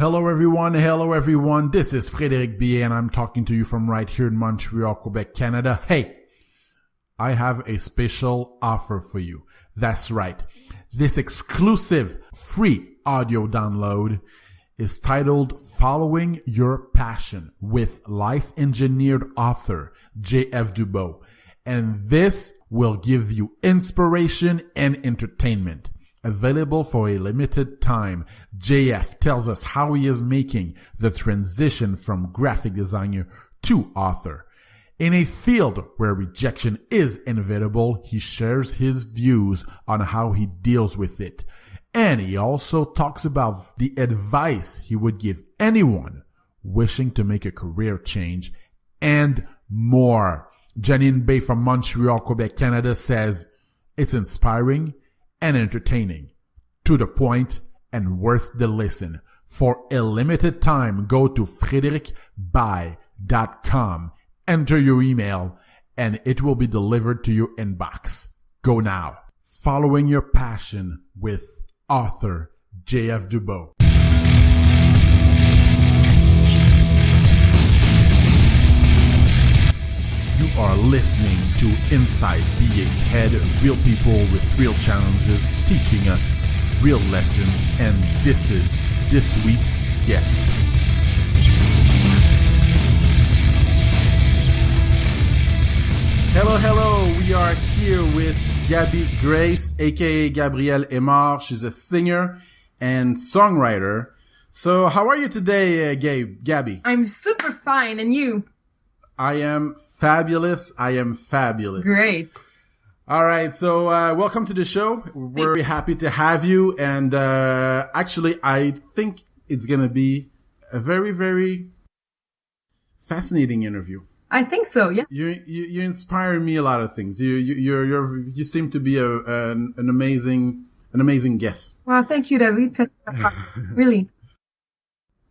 Hello everyone. This is Frédéric Billet and I'm talking to you from right here in Montreal, Quebec, Canada. Hey, I have a special offer for you. That's right. This exclusive free audio download is titled Following Your Passion with life-engineered author J.F. Dubois. And this will give you inspiration and entertainment. Available for a limited time, JF tells us how he is making the transition from graphic designer to author. In a field where rejection is inevitable, he shares his views on how he deals with it. And he also talks about the advice he would give anyone wishing to make a career change and more. Janine Bay from Montreal, Quebec, Canada says, it's inspiring and entertaining, to the point and worth the listen. For a limited time, go to frédéricbaye.com, enter your email, and it will be delivered to your inbox. Go now. Following Your Passion with author J.F. Dubois. You are listening to Inside BA's Head, real people with real challenges, teaching us real lessons, and this is this week's guest. Hello, we are here with Gabby Grace, aka Gabrielle Aymar. She's a singer and songwriter. So how are you today, Gabby? I'm super fine, and you? I am fabulous. Great. All right. So, welcome to the show. We're very happy to have you. And, actually, I think it's going to be a very, very fascinating interview. I think so. Yeah. You inspire me a lot of things. You seem to be an amazing guest. Well, thank you, David. Really.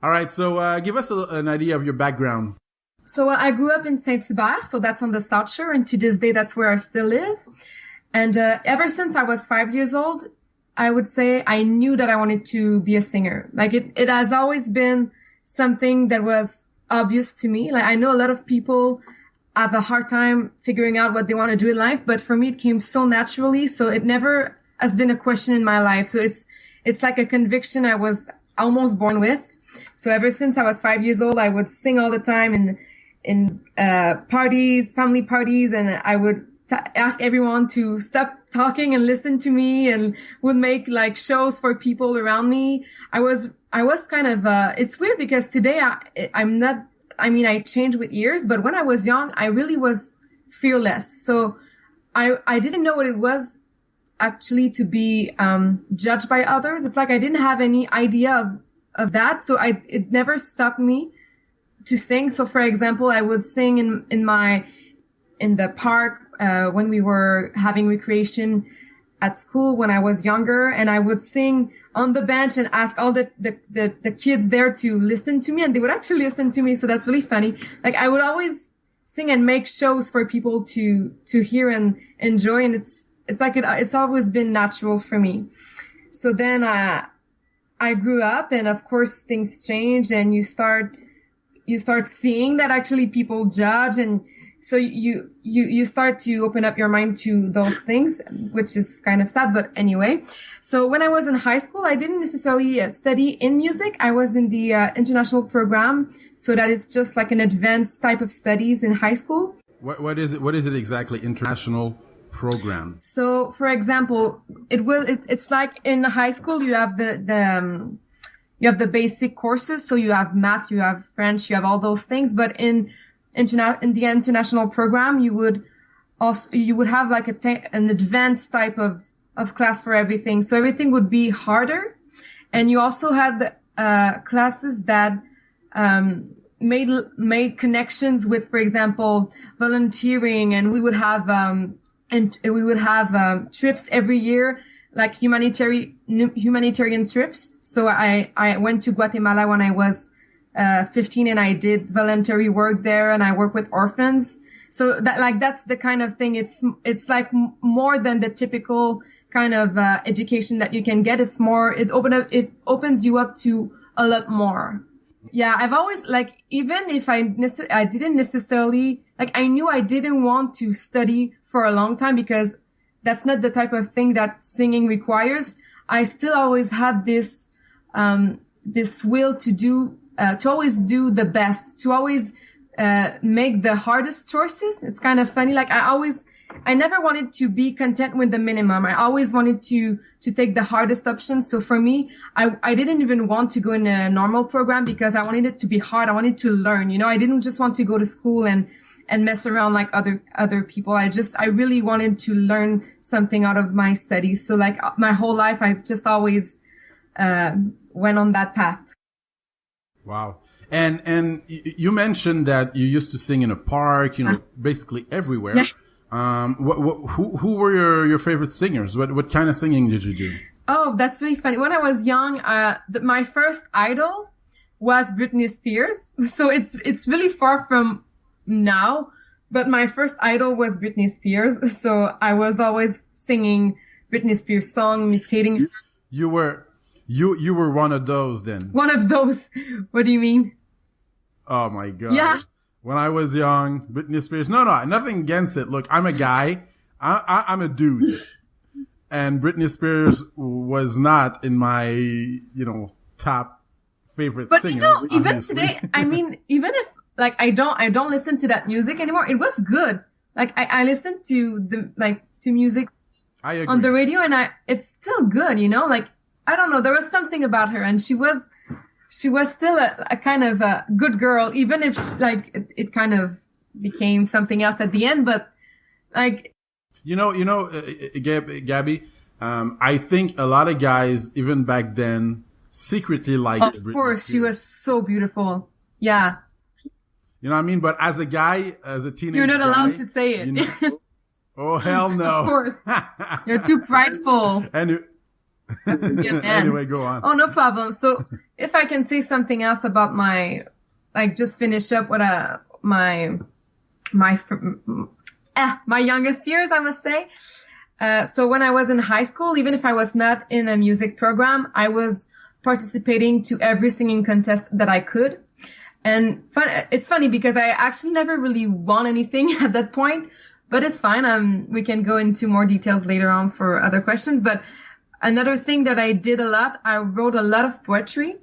All right. So, give us an idea of your background. So I grew up in Saint-Hubert, so that's on the South Shore, and to this day, that's where I still live. And ever since I was 5 years old, I would say I knew that I wanted to be a singer. Like it has always been something that was obvious to me. Like I know a lot of people have a hard time figuring out what they want to do in life, but for me, it came so naturally. So it never has been a question in my life. So it's like a conviction I was almost born with. So ever since I was 5 years old, I would sing all the time in parties, family parties, and I would ask everyone to stop talking and listen to me, and would make like shows for people around me. I was kind of, it's weird because today I changed with years, but when I was young, I really was fearless. So I didn't know what it was actually to be, judged by others. It's like I didn't have any idea of that. So it never stopped me to sing. So for example, I would sing in the park, when we were having recreation at school when I was younger, and I would sing on the bench and ask all the kids there to listen to me, and they would actually listen to me. So that's really funny. Like I would always sing and make shows for people to hear and enjoy. And it's always been natural for me. So then, I grew up, and of course things change, and you start seeing that actually people judge, and so you start to open up your mind to those things, which is kind of sad, but anyway. So when I was in high school, I didn't necessarily study in music. I was in the international program, so that is just like an advanced type of studies in high school. What is it? What is it exactly? International program. So, for example, it's like in high school you have you have the basic courses. So you have math, you have French, you have all those things. But in the international program, you would have like an advanced type of class for everything. So everything would be harder. And you also had, classes that, made connections with, for example, volunteering, and we would have trips every year, like humanitarian trips. So I went to Guatemala when I was 15, and I did voluntary work there, and I work with orphans. So that's the kind of thing. It's like more than the typical kind of education that you can get. It's more, it opens you up to a lot more. Yeah, I've always, like, even if I didn't necessarily, like, I knew I didn't want to study for a long time because that's not the type of thing that singing requires. I still always had this will to do, to always do the best, to always, make the hardest choices. It's kind of funny. Like, I never wanted to be content with the minimum. I always wanted to take the hardest option. So for me, I didn't even want to go in a normal program because I wanted it to be hard. I wanted to learn, I didn't just want to go to school and mess around like other people. I really wanted to learn something out of my studies. So like my whole life, I've just always, went on that path. Wow. And you mentioned that you used to sing in a park, basically everywhere. Yes. Who were your favorite singers? What kind of singing did you do? Oh, that's really funny. When I was young, my first idol was Britney Spears. So it's really far from now, but my first idol was Britney Spears. So I was always singing Britney Spears song, imitating her. You were one of those then. One of those. What do you mean? Oh my God. Yeah. When I was young, Britney Spears. No, nothing against it. Look, I'm a guy. I'm a dude. And Britney Spears was not in my, top favorite singer. But even today, I mean, even if like I don't listen to that music anymore, it was good. Like I listen to to music I agree. on the radio and it's still good, like I don't know, there was something about her and she was still a kind of a good girl, even if it kind of became something else at the end. But like, Gabby, I think a lot of guys, even back then, secretly liked Britney of course, Spears. she was so beautiful. Yeah. You know what I mean? But as a guy, as a teenager, you're not allowed to say it. Oh, hell no. Of course. You're too prideful. Anyway, go on. Oh, no problem. So if I can say something else about just finish up with my youngest years, I must say. So when I was in high school, even if I was not in a music program, I was participating to every singing contest that I could. And it's funny because I actually never really won anything at that point, but it's fine. We can go into more details later on for other questions, but another thing that I did a lot, I wrote a lot of poetry.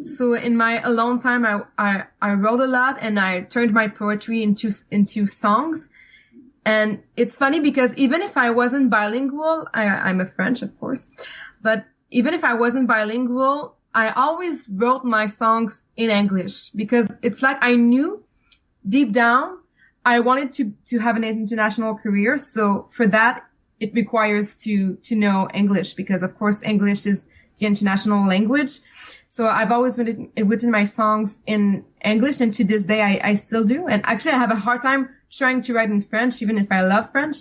So in my alone time, I wrote a lot and I turned my poetry into songs. And it's funny because even if I wasn't bilingual, I'm a French, of course, but even if I wasn't bilingual, I always wrote my songs in English because it's like I knew deep down I wanted to have an international career. So for that, it requires to know English because of course English is the international language. So I've always written my songs in English and to this day I still do. And actually I have a hard time trying to write in French, even if I love French.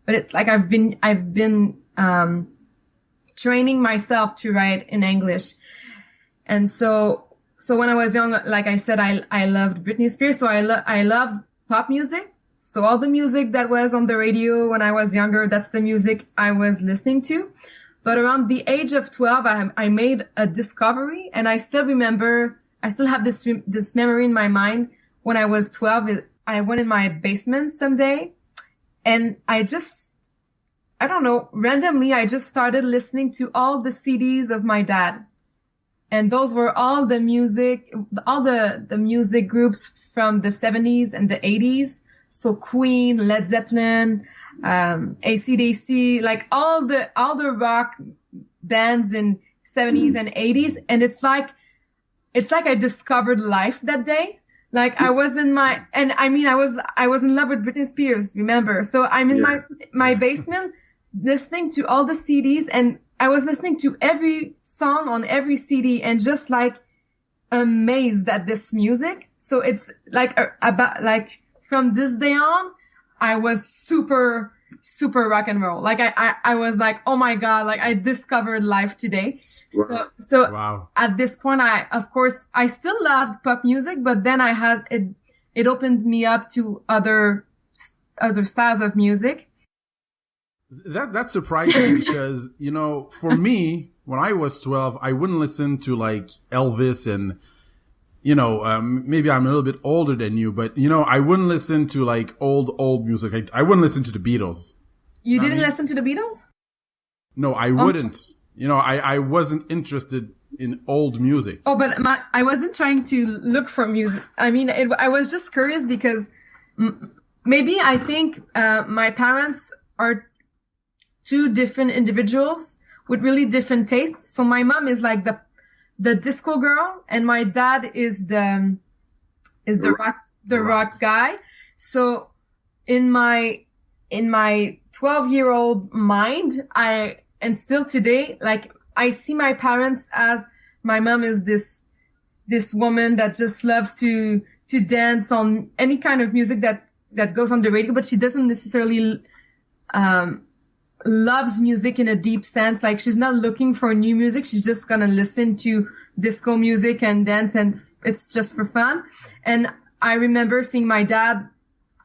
But it's like I've been training myself to write in English. And so when I was young, like I said, I loved Britney Spears. So I loved pop music. So all the music that was on the radio when I was younger, that's the music I was listening to. But around the age of 12, I made a discovery and I still have this memory in my mind. When I was 12, I went in my basement someday and I don't know, randomly, I just started listening to all the CDs of my dad. And those were all the music groups from the 70s and the 80s. So Queen, Led Zeppelin, AC/DC, like all the rock bands in 70s and 80s. And it's like I discovered life that day. Like I was in I was in love with Britney Spears, remember? So I'm in my basement listening to all the CDs and I was listening to every song on every CD and just like amazed at this music. So it's like from this day on, I was super, super rock and roll. Like I was like, oh my God, like I discovered life today. Wow. So wow. At this point, of course, I still loved pop music, but then it opened me up to other styles of music. That surprised me because, for me, when I was 12, I wouldn't listen to like Elvis and, maybe I'm a little bit older than you, but, I wouldn't listen to like old music. I wouldn't listen to the Beatles. You didn't listen to the Beatles? No, I wouldn't. I wasn't interested in old music. Oh, but I wasn't trying to look for music. I mean, I was just curious because maybe I think my parents are two different individuals with really different tastes. So my mom is like the disco girl, and my dad is the rock guy. So in my 12-year-old mind, and still today, like, I see my parents as my mom is this woman that just loves to dance on any kind of music that goes on the radio, but she doesn't necessarily, loves music in a deep sense. Like, she's not looking for new music. She's just gonna listen to disco music and dance, and it's just for fun. And I remember seeing my dad,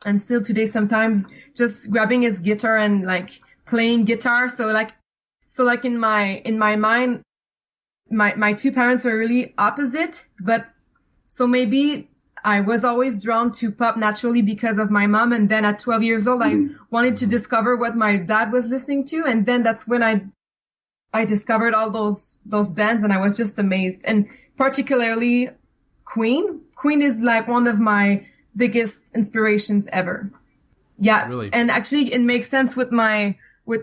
and still today sometimes, just grabbing his guitar and like playing guitar. So like in my mind, my two parents were really opposite, but so maybe I was always drawn to pop naturally because of my mom. And then at 12 years old, I wanted to discover what my dad was listening to. And then that's when I discovered all those bands, and I was just amazed. And particularly Queen. Queen is like one of my biggest inspirations ever. Yeah. Really? And actually it makes sense with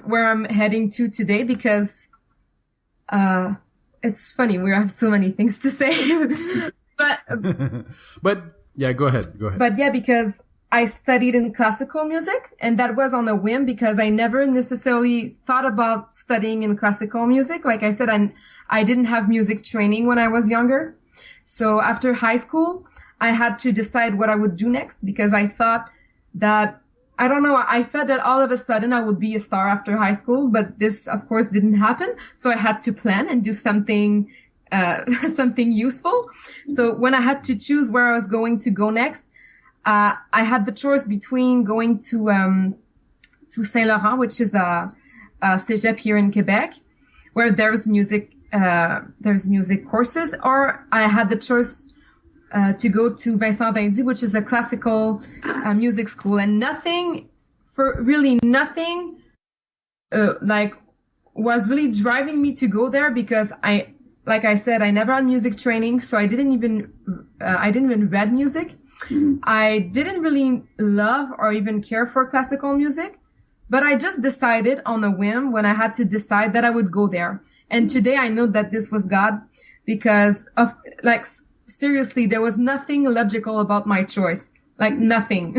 where I'm heading to today, because, it's funny. We have so many things to say, but yeah, go ahead. But yeah, because I studied in classical music, and that was on a whim because I never necessarily thought about studying in classical music. Like I said, I didn't have music training when I was younger. So after high school, I had to decide what I would do next, because I thought that, I don't know, I thought that all of a sudden I would be a star after high school, but this of course didn't happen. So I had to plan and do something useful. So when I had to choose where I was going to go next, I had the choice between going to Saint Laurent, which is a cégep here in Quebec, where there's music courses, or I had the choice to go to Vincent d'Indy, which is a classical music school, and nothing was really driving me to go there, because like I said, I never had music training, so I didn't even read music. I didn't really love or even care for classical music, but I just decided on a whim when I had to decide that I would go there. And today I know that this was God, because of, like, seriously, there was nothing logical about my choice, like nothing.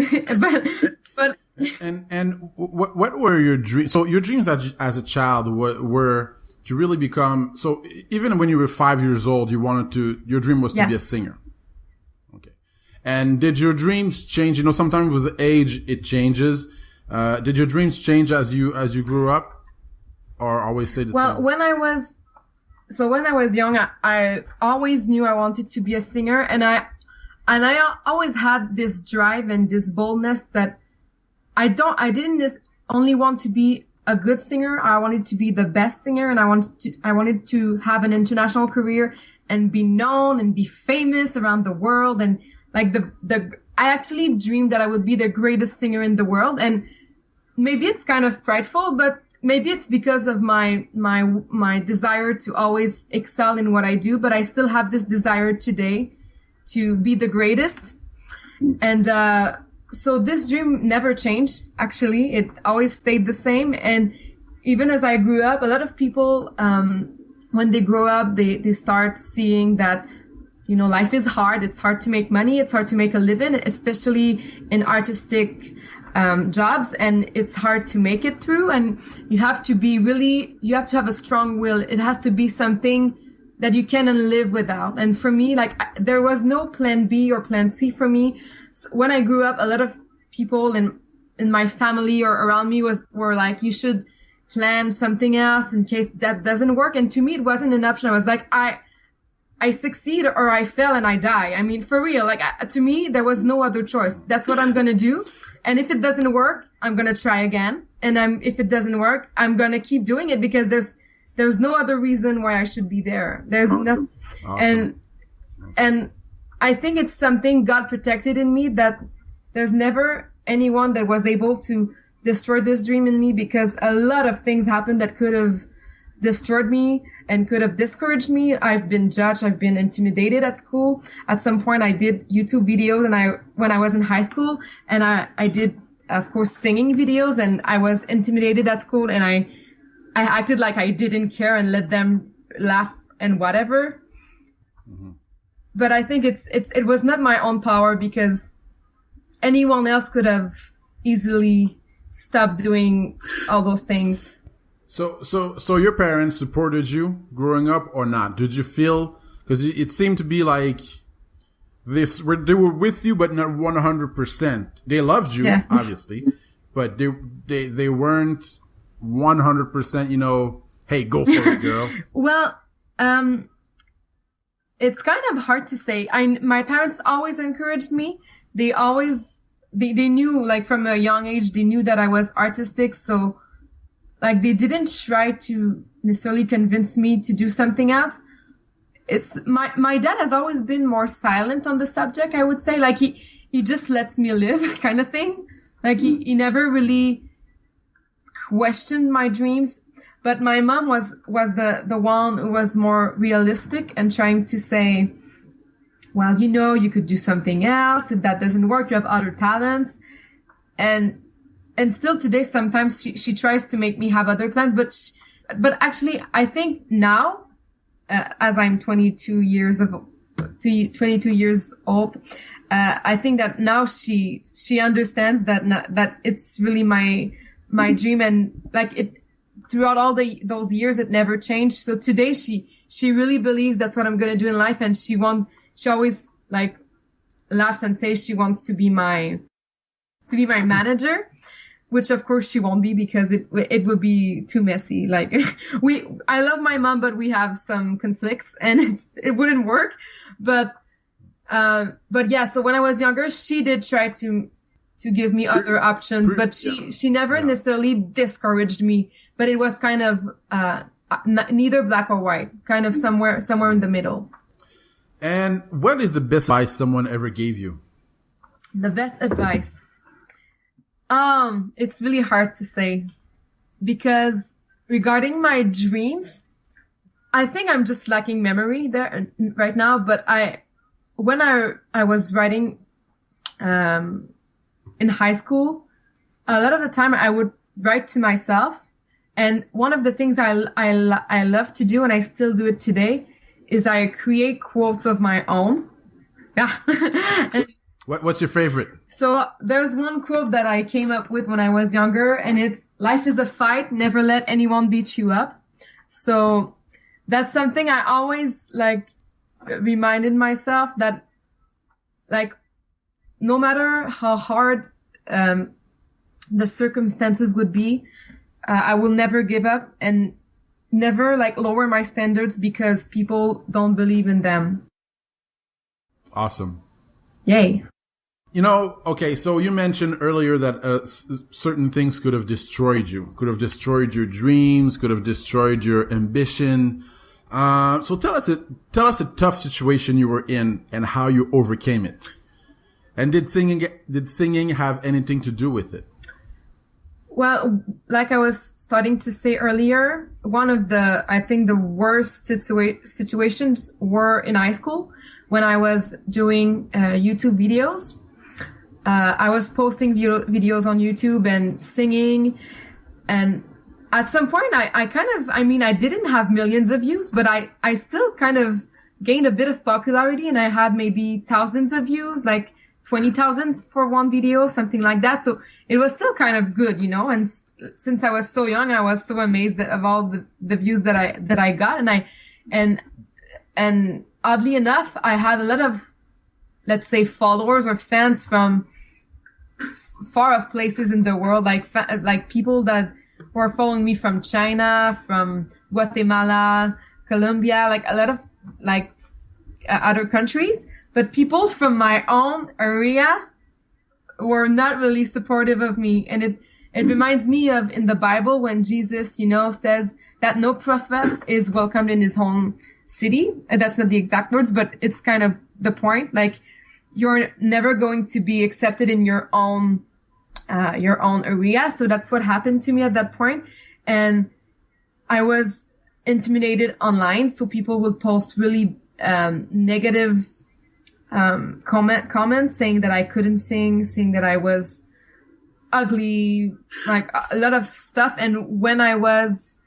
but and what were your dreams? So your dreams as a child were to really become. So even when you were 5 years old, your dream was to be a singer. Okay. And did your dreams change? Sometimes with age it changes. Did your dreams change as you grew up, or always stayed the same? Well, when I was young, I always knew I wanted to be a singer, and I always had this drive and this boldness that I didn't just only want to be a good singer. I wanted to be the best singer, and I wanted to have an international career and be known and be famous around the world. And like I actually dreamed that I would be the greatest singer in the world. And maybe it's kind of prideful, but maybe it's because of my desire to always excel in what I do, but I still have this desire today to be the greatest. And, so this dream never changed. Actually, it always stayed the same. And even as I grew up, a lot of people, when they grow up, they start seeing that, life is hard. It's hard to make money. It's hard to make a living, especially in artistic jobs, and it's hard to make it through. And you have to have a strong will. It has to be something that you cannot live without. And for me, there was no plan B or plan C for me. So when I grew up, a lot of people in my family or around me were like, you should plan something else in case that doesn't work. And to me, it wasn't an option. I was like, I succeed or I fail and I die. I mean, for real, to me, there was no other choice. That's what I'm going to do. And if it doesn't work, I'm going to try again. And if it doesn't work, I'm going to keep doing it because there's no other reason why I should be there. There's no, and I think it's something God protected in me, that there's never anyone that was able to destroy this dream in me, because a lot of things happened that could have destroyed me and could have discouraged me. I've been judged. I've been intimidated at school. At some point, I did YouTube videos when I was in high school, and I did, of course, singing videos, and I was intimidated at school, and I acted like I didn't care and let them laugh and whatever. Mm-hmm. But I think it was not my own power, because anyone else could have easily stopped doing all those things. So your parents supported you growing up or not? Did you feel, because it seemed to be like they were with you, but not 100%. They loved you, yeah. Obviously, but they weren't 100%, hey, go for it, girl. Well, it's kind of hard to say. My parents always encouraged me. They knew, like, from a young age, they knew that I was artistic. So, like, they didn't try to necessarily convince me to do something else. It's my dad has always been more silent on the subject, I would say. Like, he just lets me live kind of thing. Like, he never really questioned my dreams. But my mom was the one who was more realistic and trying to say, well, you could do something else. If that doesn't work, you have other talents. And still today, sometimes she tries to make me have other plans. But actually, I think now, as I'm 22 years old, I think that now she understands that it's really my dream, and like it, throughout all those years, it never changed. So today she really believes that's what I'm going to do in life. And she always like laughs and says she wants to be my manager, which of course she won't be, because it would be too messy. Like I love my mom, but we have some conflicts and it wouldn't work. But yeah, so when I was younger, she did try to give me other options, but she never necessarily discouraged me, but it was kind of, neither black or white, kind of somewhere in the middle. And what is the best advice someone ever gave you? The best advice. It's really hard to say, because regarding my dreams, I think I'm just lacking memory there right now. But when I was writing, in high school, a lot of the time I would write to myself. And one of the things I love to do, and I still do it today, is I create quotes of my own. Yeah. What's your favorite? So there's one quote that I came up with when I was younger, and it's, life is a fight. Never let anyone beat you up. So that's something I always reminded myself, that no matter how hard, the circumstances would be, I will never give up and never lower my standards because people don't believe in them. Awesome. Yay. Okay, so you mentioned earlier that certain things could have destroyed you, could have destroyed your dreams, could have destroyed your ambition. So tell us a tough situation you were in and how you overcame it. And did singing have anything to do with it? Well, like I was starting to say earlier, one of the worst situations were in high school when I was doing YouTube videos. I was posting videos on YouTube and singing, and at some point I didn't have millions of views, but I still kind of gained a bit of popularity, and I had maybe thousands of views, 20,000 for one video, something like that. So it was still kind of good, and since I was so young, I was so amazed of all the views that I got. And oddly enough, I had a lot of, let's say, followers or fans from far off places in the world, like people that were following me from China, from Guatemala, Colombia, a lot of other countries. But people from my own area were not really supportive of me. And It reminds me of in the Bible when Jesus, you know, says that no prophet is welcomed in his home city. And that's not the exact words, but it's kind of the point. Like, you're never going to be accepted in your own area. So that's what happened to me at that point. And I was intimidated online. So people would post really, negative, comments saying that I couldn't sing, saying that I was ugly, like a lot of stuff. And when I was,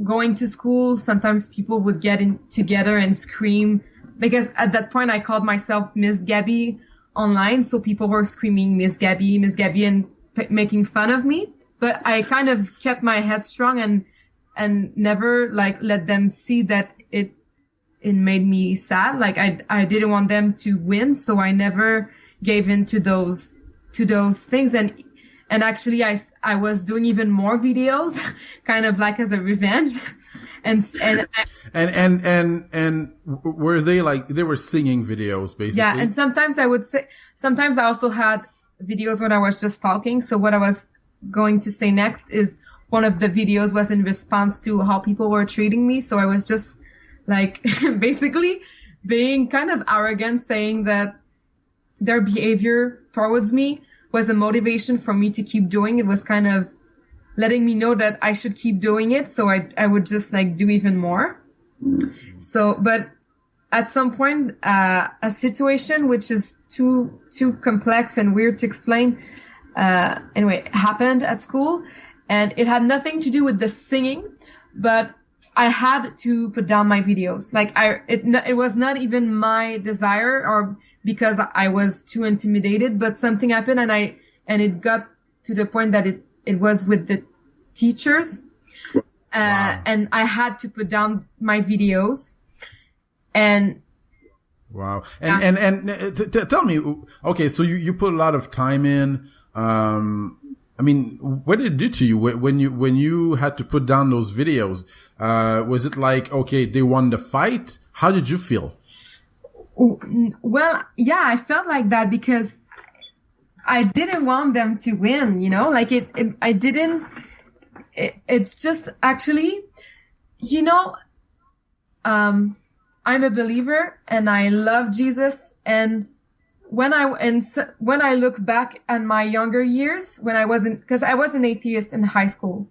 going to school, sometimes people would get in together and scream, because at that point I called myself Miss Gabby online. So people were screaming Miss Gabby, and making fun of me. But I kind of kept my head strong and never like let them see that it made me sad. Like I didn't want them to win. So I never gave in to those things. And actually I was doing even more videos kind of like as a revenge. And were they like, they were singing videos basically? Yeah. And sometimes I also had videos when I was just talking. So what I was going to say next is one of the videos was in response to how people were treating me. So I was just like basically being kind of arrogant, saying that their behavior towards me was a motivation for me to keep doing it. Was kind of letting me know that I should keep doing it. So I would just like do even more. So, but at some point, a situation which is too complex and weird to explain, anyway, happened at school, and it had nothing to do with the singing, but I had to put down my videos. Like it was not even my desire or because I was too intimidated, but something happened and it got to the point that it was with the teachers. Wow. And I had to put down my videos and. Wow. And tell me, okay, so you put a lot of time in, I mean, what did it do to you when you had to put down those videos? Was it like, okay, they won the fight? How did you feel? Well, yeah, I felt like that because I didn't want them to win, you know, like it's just actually, you know, I'm a believer and I love Jesus. And when I look back at my younger years, because I was an atheist in high school.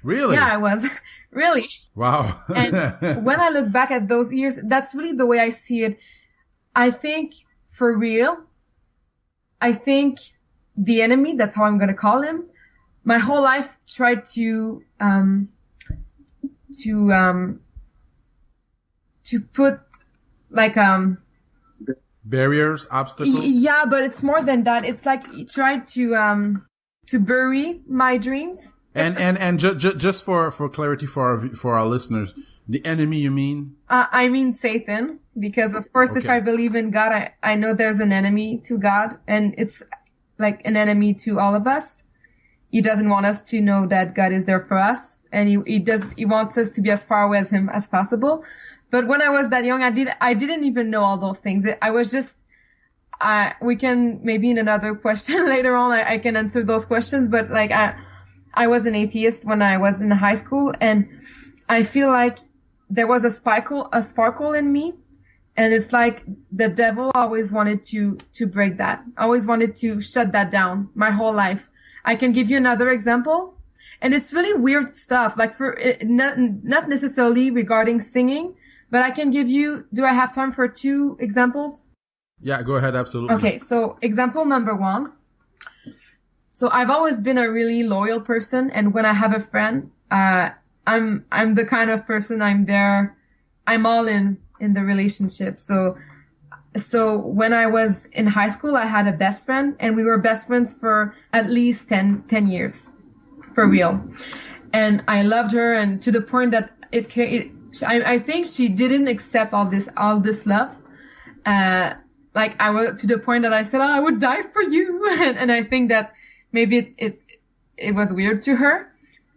Really? Yeah, I was. Really. Wow. And when I look back at those years, that's really the way I see it. I think for real, I think the enemy, that's how I'm going to call him, my whole life tried to put like, barriers, obstacles. Yeah, but it's more than that. It's like he tried to bury my dreams. And just for clarity for our listeners, the enemy you mean? I mean Satan, because of course, Okay. if I believe in God, I know there's an enemy to God, and it's like an enemy to all of us. He doesn't want us to know that God is there for us, and he wants us to be as far away as him as possible. But when I was that young, I didn't even know all those things. I was just, we can maybe in another question later on, I can answer those questions. But like, I was an atheist when I was in high school, and I feel like there was a sparkle in me. And it's like the devil always wanted to break that, always wanted to shut that down my whole life. I can give you another example, and it's really weird stuff, like not necessarily regarding singing, but I can give you, do I have time for 2 examples? Yeah, go ahead. Absolutely. Okay. So example number 1. So I've always been a really loyal person. And when I have a friend, I'm the kind of person I'm all in the relationship. So when I was in high school, I had a best friend, and we were best friends for at least 10 years for real. And I loved her, and to the point that I think she didn't accept all this love. Like I was to the point that I said, I would die for you. And I think that maybe it was weird to her,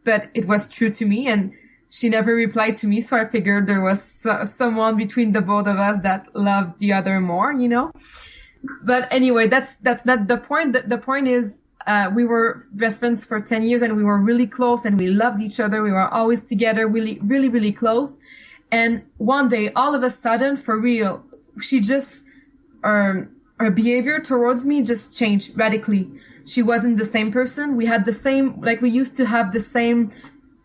but it was true to me. And she never replied to me. So I figured there was someone between the both of us that loved the other more, you know? But anyway, that's not the point. The point is, We were best friends for 10 years and we were really close and we loved each other. We were always together, really, really, really close. And one day, all of a sudden, for real, she just, her behavior towards me just changed radically. She wasn't the same person. We had the same, like we used to have the same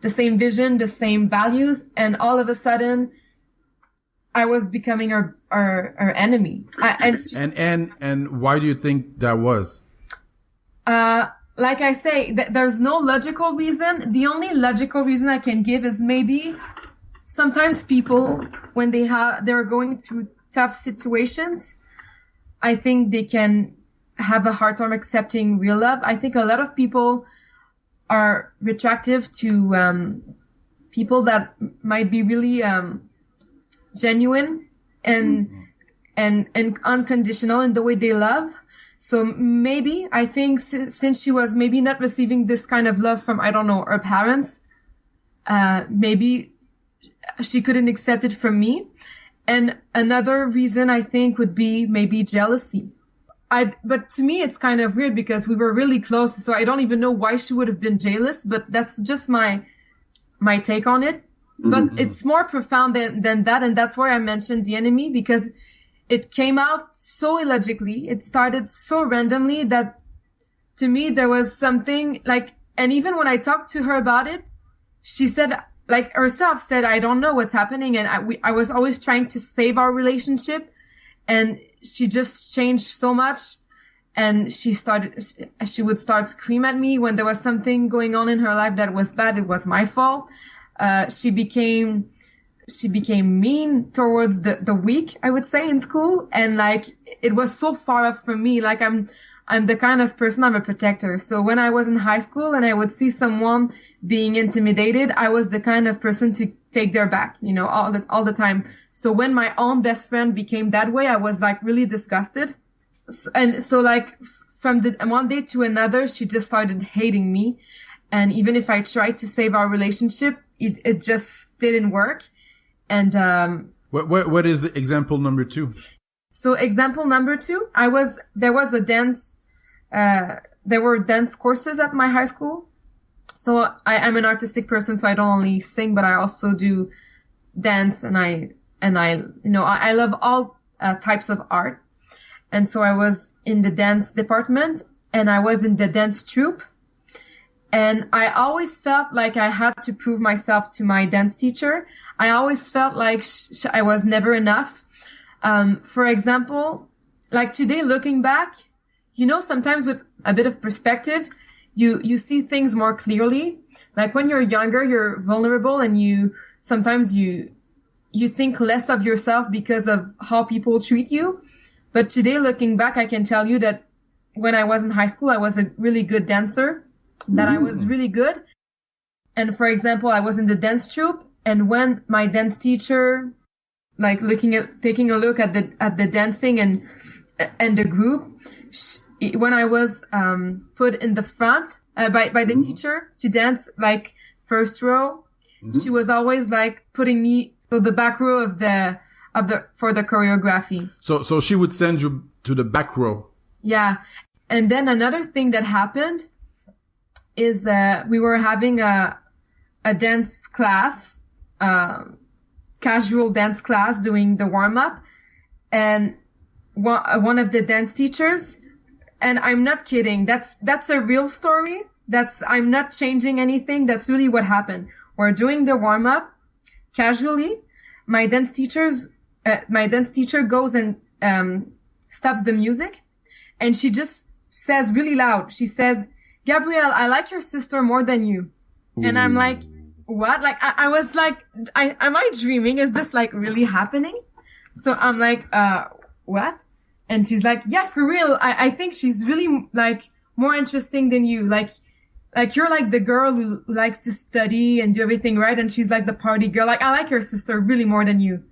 vision, the same values. And all of a sudden, I was becoming her enemy. And why do you think that was? Like I say, there's no logical reason. The only logical reason I can give is maybe sometimes people, when they're going through tough situations, I think they can have a hard time accepting real love. I think a lot of people are retractive to people that might be really genuine and unconditional in the way they love. So maybe I think since she was maybe not receiving this kind of love from, I don't know, her parents, maybe she couldn't accept it from me. And another reason I think would be maybe jealousy. But to me, it's kind of weird because we were really close. So I don't even know why she would have been jealous, but that's just my take on it. But it's more profound than that. And that's why I mentioned the enemy, because it came out so illogically. It started so randomly that to me, there was something like, and even when I talked to her about it, she said, like herself said, I don't know what's happening. And I was always trying to save our relationship, and she just changed so much. And she would start scream at me when there was something going on in her life that was bad. It was my fault. She became mean towards the weak, I would say, in school. And like, it was so far off from me. Like I'm the kind of person, I'm a protector. So when I was in high school and I would see someone being intimidated, I was the kind of person to take their back, all the time. So when my own best friend became that way, I was like really disgusted. And so like from the one day to another, she just started hating me. And even if I tried to save our relationship, it just didn't work. And, what is example number 2? So example number 2, there was a dance, there were dance courses at my high school. So I'm an artistic person, so I don't only sing, but I also do dance, and I love all types of art. And so I was in the dance department, and I was in the dance troupe. And I always felt like I had to prove myself to my dance teacher. I always felt like I was never enough. For example, like today, looking back, sometimes with a bit of perspective, you see things more clearly. Like when you're younger, you're vulnerable, and sometimes you think less of yourself because of how people treat you. But today, looking back, I can tell you that when I was in high school, I was a really good dancer, that I was really good. And for example, I was in the dance troupe, and when my dance teacher, like taking a look at the dancing and the group, when I was put in the front by the teacher to dance like first row, she was always like putting me to the back row for the choreography. So she would send you to the back row. Yeah. And then another thing that happened is that we were having a dance class, casual dance class, doing the warm up, and one of the dance teachers, and I'm not kidding, that's a real story. I'm not changing anything. That's really what happened. We're doing the warm up casually. My dance teacher goes and stops the music, and she just says really loud, she says, "Gabrielle, I like your sister more than you." Ooh. And I'm like, what? Like, I was like, am I dreaming? Is this like really happening? So I'm like, what? And she's like, yeah, for real. I think she's really like more interesting than you. Like you're like the girl who likes to study and do everything right. And she's like the party girl. Like, I like your sister really more than you.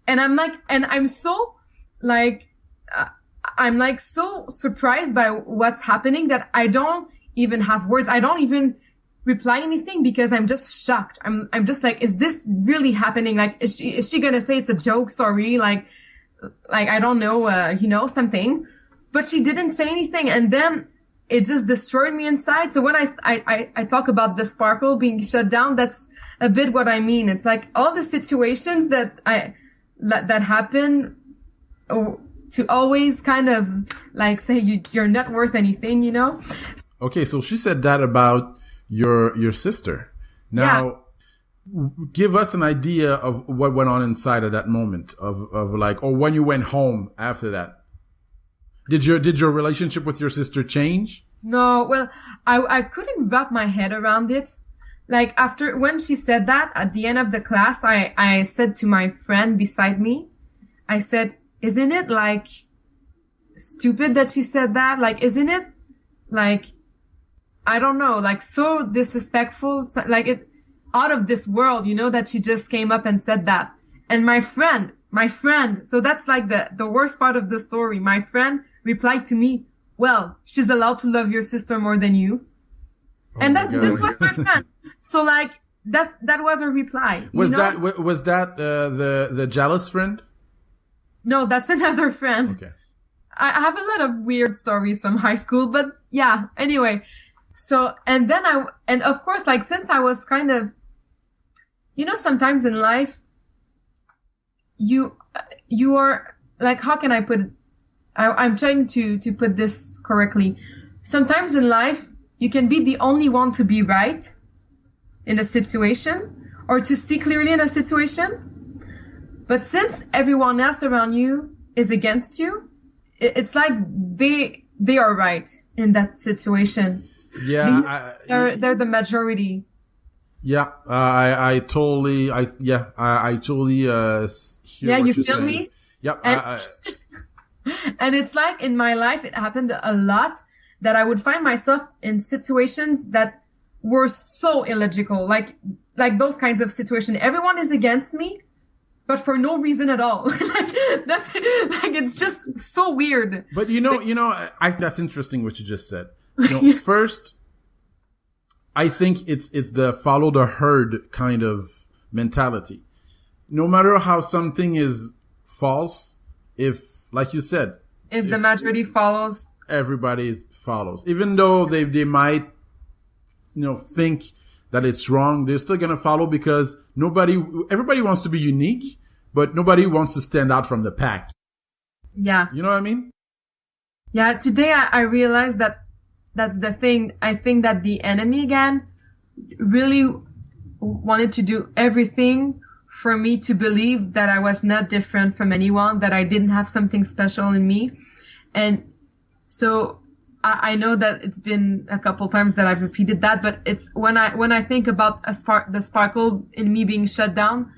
And I'm like, and I'm so like, I'm like so surprised by what's happening that I don't even have words. I don't even reply anything because I'm just shocked. I'm just like, is this really happening? Like, is she gonna say it's a joke? Sorry. Like I don't know, something, but she didn't say anything. And then it just destroyed me inside. So when I talk about the sparkle being shut down, that's a bit what I mean. It's like all the situations that happen to always kind of like say you're not worth anything, you know? Okay, so she said that about your sister. Now, give us an idea of what went on inside at that moment of like, or when you went home after that. Did your relationship with your sister change? No, well, I couldn't wrap my head around it. Like when she said that at the end of the class, I said to my friend beside me, I said, isn't it like stupid that she said that? Like, isn't it like, I don't know, like so disrespectful, like it out of this world, you know, that she just came up and said that. And my friend, so that's like the worst part of the story. My friend replied to me, well, she's allowed to love your sister more than you. Oh, and this was my friend. So like, that was her reply. Was that the jealous friend? No, that's another friend. Okay. I have a lot of weird stories from high school, but yeah, anyway. So, and of course, like, since I was kind of, you know, sometimes in life, you are, like, how can I put it? I'm trying to put this correctly. Sometimes in life, you can be the only one to be right in a situation or to see clearly in a situation. But since everyone else around you is against you, it's like they are right in that situation. Yeah. They're the majority. Yeah. I totally hear what you you're feel saying. Me? Yep. And it's like in my life, it happened a lot that I would find myself in situations that were so illogical, like those kinds of situations. Everyone is against me, but for no reason at all. Like it's just so weird. But that's interesting what you just said. You know, first, I think it's the follow the herd kind of mentality. No matter how something is false, if, like you said, if the majority follows, everybody follows. Even though they might, think that it's wrong, they're still gonna follow because everybody wants to be unique, but nobody wants to stand out from the pack. Yeah. You know what I mean? Yeah. Today I realized that that's the thing. I think that the enemy again really wanted to do everything for me to believe that I was not different from anyone, that I didn't have something special in me. And so I know that it's been a couple times that I've repeated that, but it's when I think about the sparkle in me being shut down,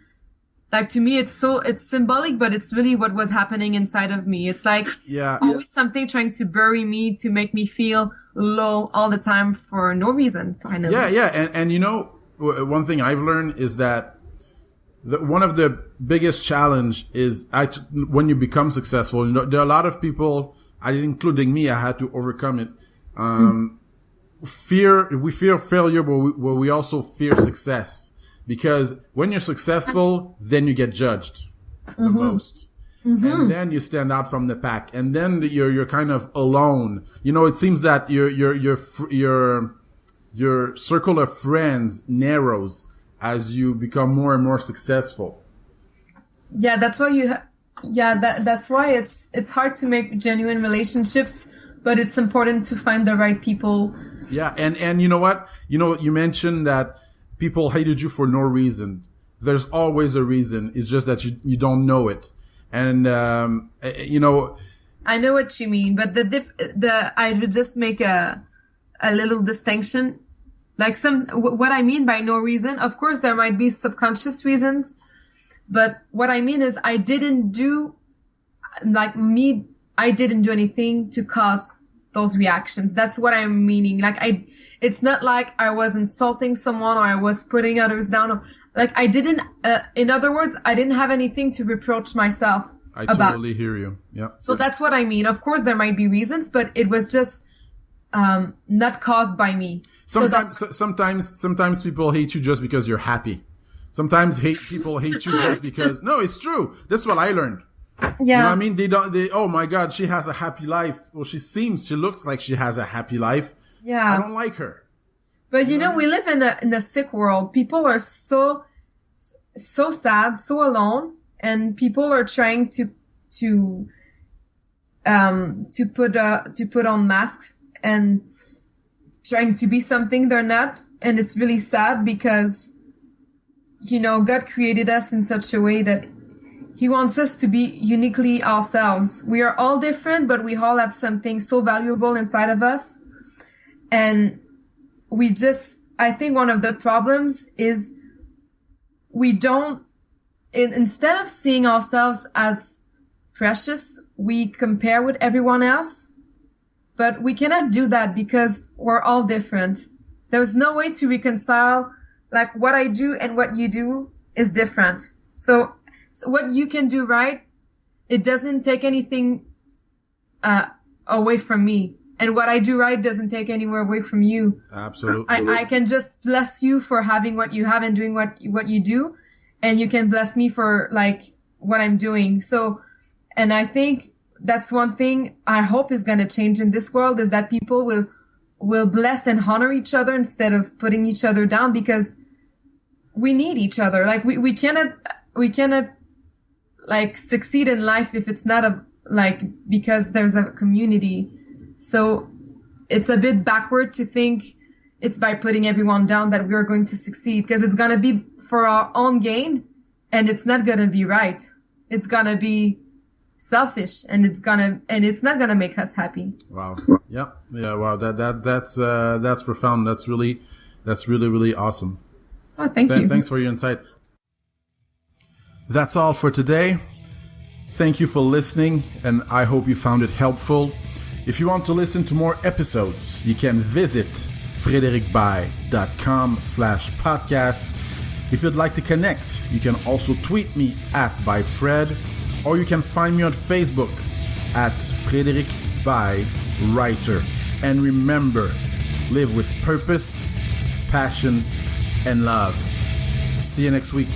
like to me, it's symbolic, but it's really what was happening inside of me. It's like always something trying to bury me, to make me feel low all the time for no reason, finally. Yeah. And one thing I've learned is that one of the biggest challenge is actually when you become successful. There are a lot of people, including me, I had to overcome it. We fear failure, but we also fear success. Because when you're successful, then you get judged the most. And then you stand out from the pack. And then you're kind of alone. It seems that your circle of friends narrows as you become more and more successful. Yeah, that's why that's why it's hard to make genuine relationships, but it's important to find the right people. Yeah, and you know what? You mentioned that people hated you for no reason. There's always a reason. It's just that you don't know it. And I know what you mean, but I would just make a little distinction. Like what I mean by no reason, of course there might be subconscious reasons, but what I mean is I didn't do anything to cause those reactions. That's what I'm meaning. Like it's not like I was insulting someone or I was putting others down. Or, like I didn't, in other words, I didn't have anything to reproach myself about. I totally hear you. Yeah. So that's what I mean. Of course there might be reasons, but it was just, not caused by me. Sometimes people hate you just because you're happy. Sometimes people hate you just because, no, it's true. That's what I learned. You know what I mean? Oh my God, she has a happy life. Well, she looks like she has a happy life. Yeah. I don't like her. But you know, we live in a sick world. People are so sad, so alone, and people are trying to put on masks and trying to be something they're not. And it's really sad because, you know, God created us in such a way that He wants us to be uniquely ourselves. We are all different, but we all have something so valuable inside of us. And I think one of the problems is instead of seeing ourselves as precious, we compare with everyone else. But we cannot do that because we're all different. There's no way to reconcile, like, what I do and what you do is different. So what you can do right, it doesn't take anything away from me. And what I do right doesn't take anywhere away from you. Absolutely. I can just bless you for having what you have and doing what you do. And you can bless me for, like, what I'm doing. So, and I think that's one thing I hope is going to change in this world, is that people will bless and honor each other instead of putting each other down, because we need each other. Like, we cannot like succeed in life if it's not because there's a community. So it's a bit backward to think it's by putting everyone down that we're going to succeed, because it's going to be for our own gain, and it's not going to be right. It's going to be selfish, and it's not going to make us happy. Wow. Yeah. Wow. That's profound. That's really, really awesome. Oh, thank you. Thanks for your insight. That's all for today. Thank you for listening, and I hope you found it helpful. If you want to listen to more episodes, you can visit frédéricbaye.com/podcast. If you'd like to connect, you can also tweet me @byfred, or you can find me on Facebook @FrédéricBaye_writer. And remember, live with purpose, passion, and love. See you next week.